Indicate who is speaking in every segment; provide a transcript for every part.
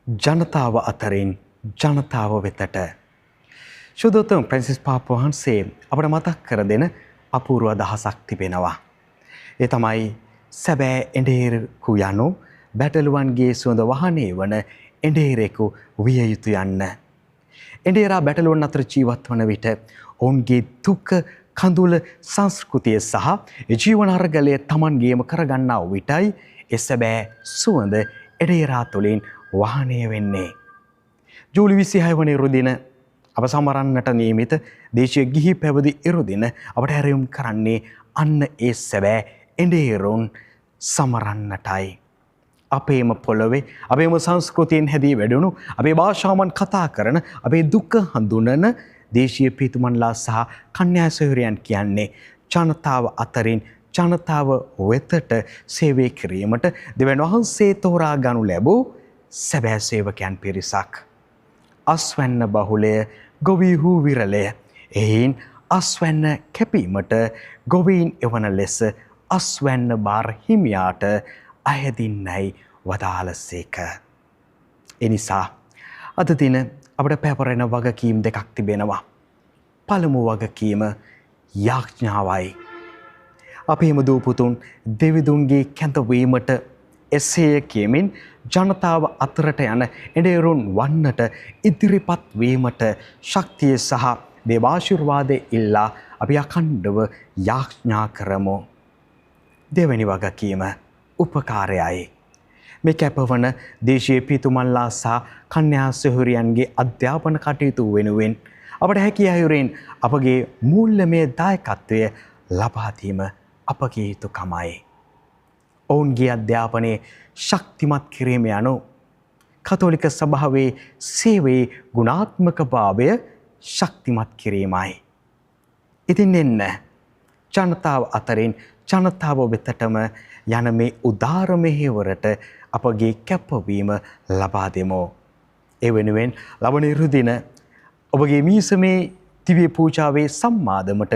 Speaker 1: ජනතාව අතරින් ජනතාව වෙතට ශුද්ධෝත්තම ප්‍රැන්සිස් පාප් වහන්සේ අපට මතක් කර දෙන අපූර්ව අදහසක් තිබෙනවා. ඒ තමයි සැබෑ එඬේරෙකු යනු බැටළුවන්ගේ සුවඳ වහනේ වන එඬේරෙකු විය යුතු යන්න. එඬේරා බැටළුවන් අතර ජීවත් වන විට ඔවුන්ගේ දුක කඳුල සංස්කෘතිය සහ ජීවන අරගලය තමන්ගේම කරගන්නා විටයි ඒ සැබෑ සුවඳ එඬේරා තුළින් වහනය වෙන්නේ. ජූලි 26 වන ඉරුදින අප සමරන්නට නියමිත දේශීය ගිහි පැවිදි ඉරුදින අපට හැරයුම් කරන්නේ අන්න ඒ සැබෑ එඬේරුන් සමරන්නටයි. අපේම පොළොවේ අපේම සංස්කෘතියෙන් හැදී වැඩුණු අපේ භාෂාවන් කතා කරන අපේ දුක හඳුනන දේශීය පිතුමන්ලා සහ කන්‍යා සොයුරියන් කියන්නේ ජනතාව අතරින් ජනතාව වෙතට සේවය කිරීමට දෙවියන් වහන්සේ තෝරා ගනු ලැබූ සැබෑ සේවකයන් පිරිසක්. අස්වැන්න බහුලය ගොවීහු විරලය. එයින් අස්වැන්න කැපීමට ගොවීන් එවන ලෙස අස්වැන්න බාර හිමියාට අයදින්නයි වදාළසේක. එනිසා අද දින අපට පැවරෙන වගකීම් දෙකක් තිබෙනවා. පළමු වගකීම යාඥාවයි. අපේම දූපුතුන් දෙවිදුන්ගේ කැඳවීමට එසේ කියමින් ජනතාව අතරට යන එඬේරුන් වන්නට ඉදිරිපත් වීමට ශක්තිය සහ දේවාශිර්වාදය ඉල්ලා අපි අඛණ්ඩව යාඥා කරමු. දෙවැනි වගකීම උපකාරයයි. මේ කැපවන දේශීය පිතුමන්ලා සහ කන්‍යා සොහොයුරියන්ගේ අධ්‍යාපන කටයුතු වෙනුවෙන් අපට හැකි අයුරින් අපගේ මූල්‍යමය දායකත්වය ලබා දීම අපගේ යුතුකමයි. ඔවුන්ගේ අධ්‍යාපනයේ ශක්තිමත් කිරීම යනු කතෝලික සභාවේ සේවයේ ගුණාත්මක භාවය ශක්තිමත් කිරීමයි. ඉතින් එන්න ජනතාව අතරින් ජනතාව වෙතටම යන මේ උදාර මෙහෙවරට අපගේ කැපවීම ලබා දෙමු. ඒ වෙනුවෙන් ලබන ඉරුදින ඔබගේ මීසමේ දිව්‍ය පූජාවේ සම්මාදමට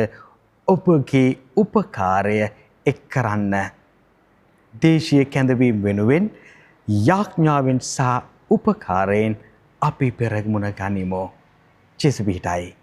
Speaker 1: ඔබගේ උපකාරය එක් කරන්න. දේශීය කැඳවීම වෙනුවෙන් යාඥාවෙන් සහ උපකාරයෙන් අපි පෙරමුණ ගනිමු. ජේසු පිහිටයි.